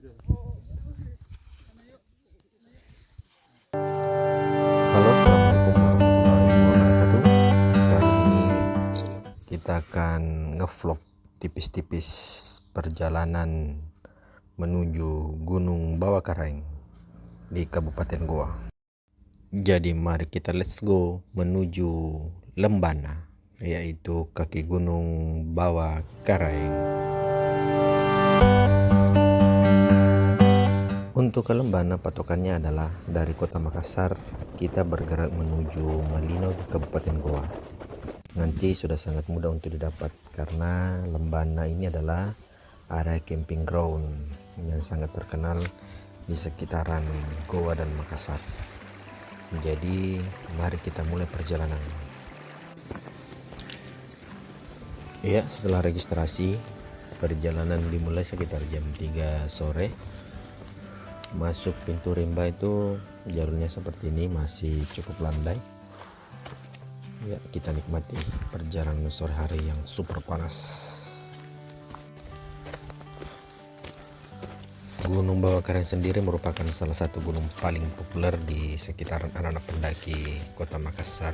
Halo, assalamualaikum warahmatullahi wabarakatuh. Kali ini kita akan ngevlog tipis-tipis perjalanan menuju Gunung Bawakaraeng di Kabupaten Goa. Jadi mari kita let's go menuju Lembana, yaitu kaki Gunung Bawakaraeng. Untuk ke Lembana patokannya adalah dari kota Makassar kita bergerak menuju Malino di Kabupaten Goa. Nanti sudah sangat mudah untuk didapat karena Lembana ini adalah area camping ground yang sangat terkenal di sekitaran Goa dan Makassar. Jadi mari kita mulai perjalanan. Ya, setelah registrasi perjalanan dimulai sekitar jam 3 sore. Masuk pintu rimba itu jalurnya seperti ini, masih cukup landai. Ya, kita nikmati perjalanan sore hari yang super panas. Gunung Bawakaraeng sendiri merupakan salah satu gunung paling populer di sekitaran anak-anak pendaki kota Makassar,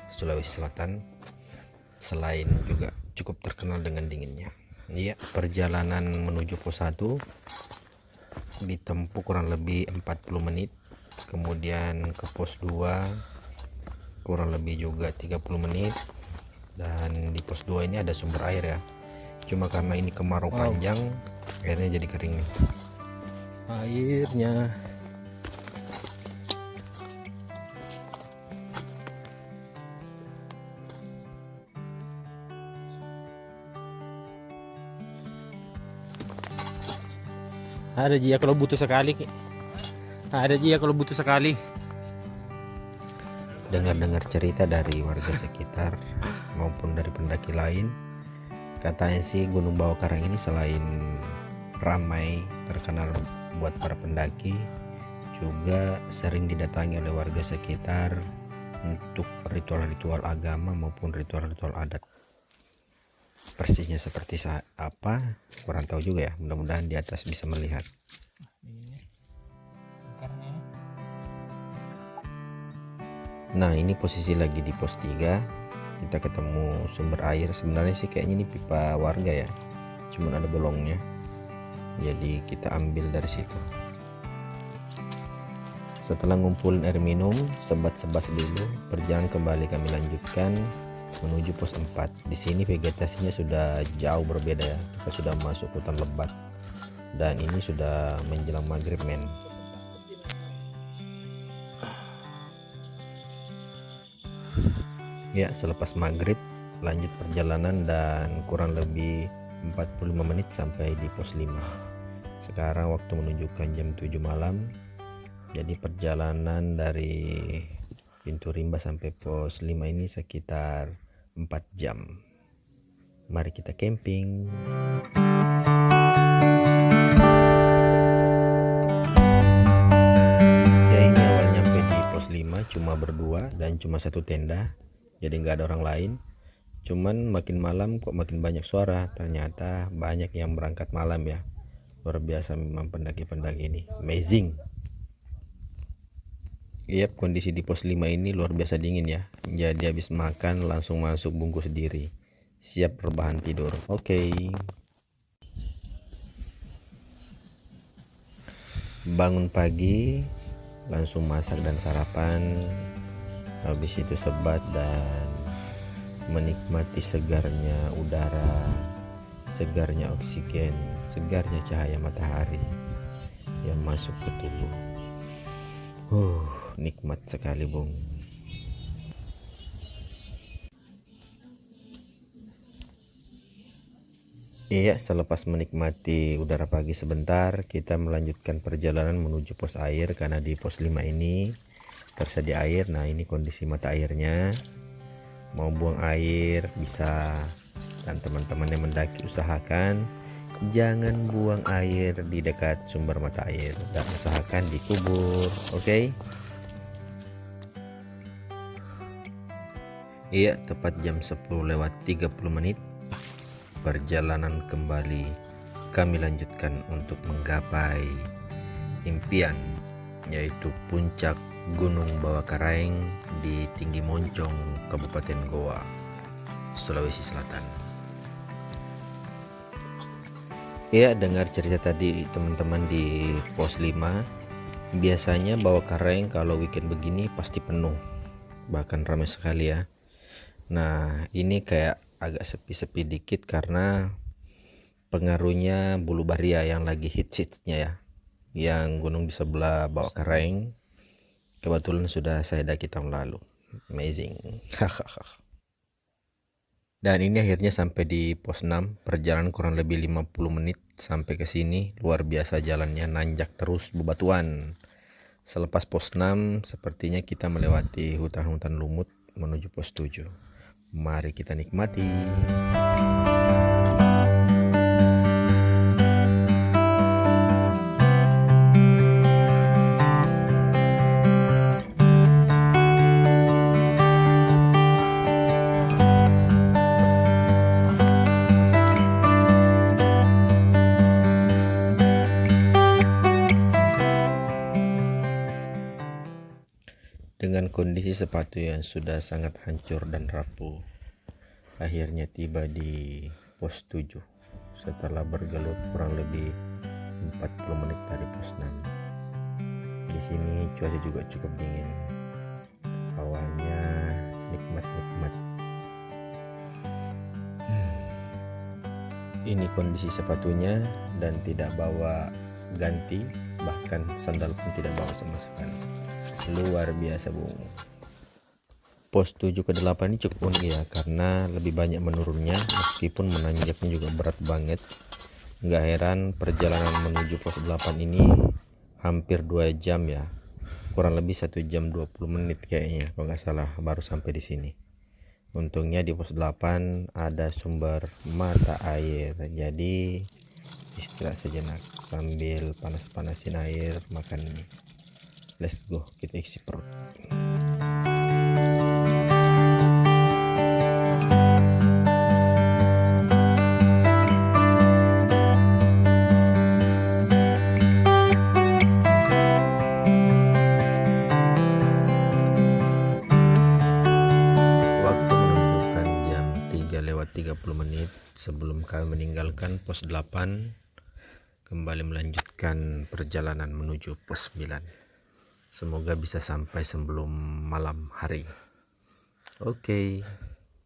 Sulawesi Selatan. Selain juga cukup terkenal dengan dinginnya. Ya, perjalanan menuju pos 1 ditempuh kurang lebih 40 menit. Kemudian ke pos 2 kurang lebih juga 30 menit. Dan di pos 2 ini ada sumber air ya. Cuma karena ini kemarau panjang, airnya jadi kering nih. Airnya ada dia kalau butuh sekali. Ada dia kalau butuh sekali. Dengar-dengar cerita dari warga sekitar maupun dari pendaki lain, katanya sih Gunung Bawakaraeng ini selain ramai terkenal buat para pendaki, juga sering didatangi oleh warga sekitar untuk ritual-ritual agama maupun ritual-ritual adat. Persisnya seperti apa kurang tahu juga ya, mudah-mudahan di atas bisa melihat. Nah, ini posisi lagi di pos 3. Kita ketemu sumber air. Sebenarnya sih kayaknya ini pipa warga ya, cuman ada bolongnya, jadi kita ambil dari situ. Setelah ngumpulin air minum, sebat-sebas dulu, perjalanan kembali kami lanjutkan menuju pos 4. Di sini vegetasinya sudah jauh berbeda ya. Kita sudah masuk hutan lebat dan ini sudah menjelang maghrib men. Ya, selepas maghrib lanjut perjalanan dan kurang lebih 45 menit sampai di pos 5. Sekarang waktu menunjukkan jam 7 malam. Jadi perjalanan dari pintu rimba sampai pos 5 ini sekitar 4 jam. Mari kita camping. Ya, ini awal nyampe di pos 5 cuma berdua dan cuma satu tenda, jadi nggak ada orang lain. Cuman makin malam kok makin banyak suara. Ternyata banyak yang berangkat malam ya. Luar biasa memang pendaki-pendaki ini, amazing. Yap, kondisi di pos 5 ini luar biasa dingin ya. Jadi habis makan langsung masuk bungkus diri, siap rebahan tidur. Oke. Bangun pagi langsung masak dan sarapan. Habis itu sebat dan menikmati segarnya udara, segarnya oksigen, segarnya cahaya matahari yang masuk ke tubuh. Nikmat sekali bung. Iya, selepas menikmati udara pagi sebentar, kita melanjutkan perjalanan menuju pos air karena di pos 5 ini tersedia air. Nah, ini kondisi mata airnya. Mau buang air bisa, dan teman-teman yang mendaki usahakan jangan buang air di dekat sumber mata air dan usahakan dikubur. Oke. Iya, tepat jam 10:30 perjalanan kembali kami lanjutkan untuk menggapai impian, yaitu puncak Gunung Bawah Karaeng di Tinggi Moncong, Kabupaten Goa, Sulawesi Selatan. Ya, dengar cerita tadi teman-teman di pos 5. Biasanya Bawah Karaeng kalau weekend begini pasti penuh, bahkan ramai sekali ya. Nah, ini kayak agak sepi-sepi dikit karena pengaruhnya Bulu Baria yang lagi hits-hitsnya ya. Yang gunung di sebelah Bawah Karaeng kebetulan sudah saya daki tahun lalu. Amazing. Dan ini akhirnya sampai di pos 6. Perjalanan kurang lebih 50 menit sampai ke sini. Luar biasa jalannya, nanjak terus bebatuan. Selepas pos 6 sepertinya kita melewati hutan-hutan lumut menuju pos 7. Mari kita nikmati. Dengan kondisi sepatu yang sudah sangat hancur dan rapuh, akhirnya tiba di pos 7 setelah bergelut kurang lebih 40 menit dari pos 6. Di sini cuaca juga cukup dingin, hawanya nikmat-nikmat. Ini kondisi sepatunya dan tidak bawa ganti, bahkan sandal pun tidak bawa sama sekali. Luar biasa bung. Pos 7 ke 8 ini cukup unik ya, karena lebih banyak menurunnya meskipun menanjaknya juga berat banget. Nggak heran perjalanan menuju pos 8 ini hampir 2 jam ya, kurang lebih 1 jam 20 menit kayaknya kalau nggak salah baru sampai di sini. Untungnya di pos 8 ada sumber mata air, jadi istirahat sejenak sambil panas-panasin air makan mie. Let's go, kita isi perut. Waktu menunjukkan jam 3:30 menit sebelum kami meninggalkan pos 8, kembali melanjutkan perjalanan menuju pos 9. Semoga bisa sampai sebelum malam hari. Oke,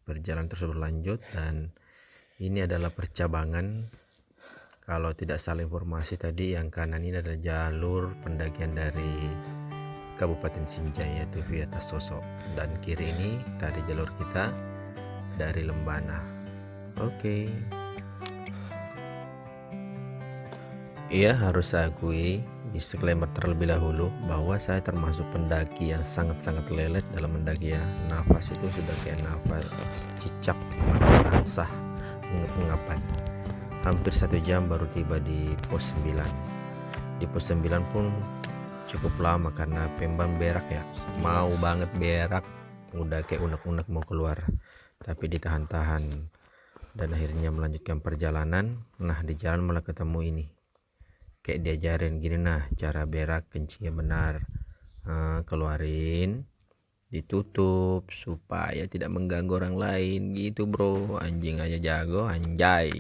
perjalanan terus berlanjut dan ini adalah percabangan. Kalau tidak salah informasi tadi, yang kanan ini adalah jalur pendakian dari Kabupaten Sinjai yaitu via Tasosok, dan kiri ini tadi jalur kita dari Lembana. Oke. Iya, harus saya akui disclaimer terlebih dahulu bahwa saya termasuk pendaki yang sangat-sangat lelet dalam mendaki ya. Nafas itu sudah kayak nafas cicak, nafas ansah, ngep-ngapan. Hampir 1 jam baru tiba di pos 9. Di pos 9 pun cukup lama karena Pemban berak ya, mau banget berak, udah kayak unek-unek mau keluar, tapi ditahan-tahan dan akhirnya melanjutkan perjalanan. Nah, di jalan malah ketemu ini, kayak diajarin gini, nah cara berak kencingnya benar, keluarin, ditutup supaya tidak mengganggu orang lain gitu bro. Anjing aja jago, anjay.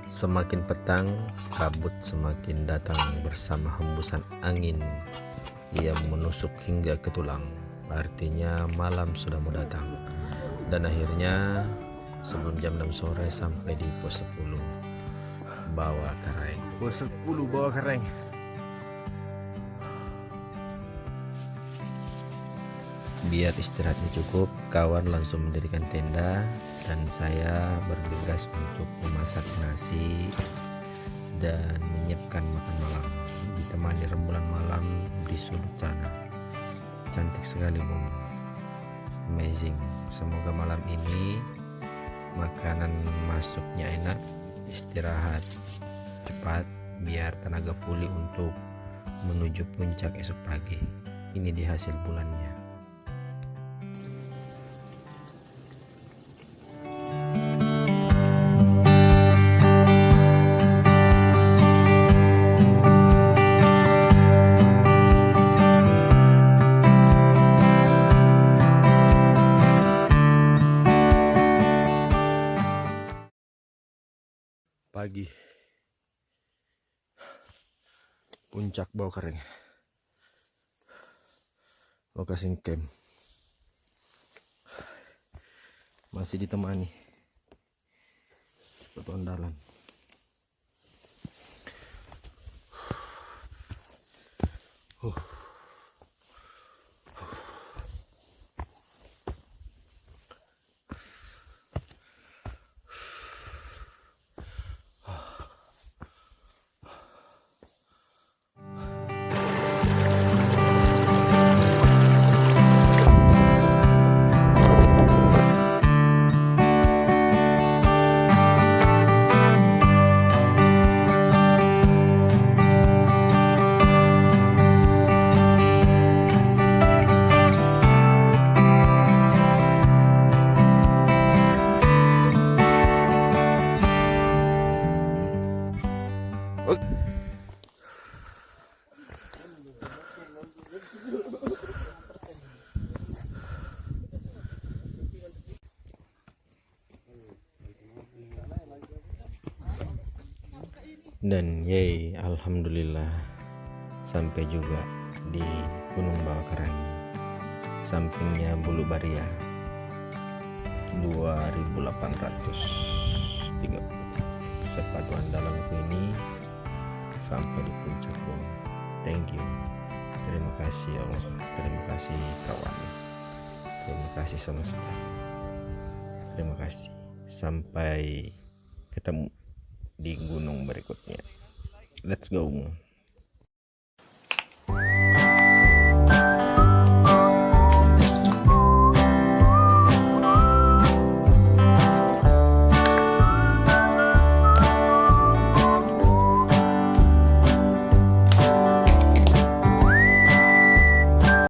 Semakin petang, kabut semakin datang bersama hembusan angin yang menusuk hingga ke tulang. Artinya malam sudah mau datang. Dan akhirnya sebelum jam 6 sore sampai di pos 10 Bawah Karaeng. Pos 10 Bawah Karaeng. Biar istirahatnya cukup, kawan langsung mendirikan tenda dan saya bergegas untuk memasak nasi dan menyiapkan makan malam, ditemani rembulan malam di sudut sana. Cantik sekali bung, amazing. Semoga malam ini makanan masuknya enak, istirahat cepat biar tenaga pulih untuk menuju puncak esok pagi. Ini di hasil bulannya. pagi, puncak Bawah Kering, lokasi camp. Masih ditemani sepatu andalan. Dan yay, alhamdulillah sampai juga di Gunung Bawah Kering, sampingnya Bulu Baria, 2830 sepatu andalanku ini sampai di puncak gunung. Thank you, terima kasih ya Allah, terima kasih kawan, terima kasih semesta, terima kasih. Sampai ketemu di gunung berikutnya. Let's go.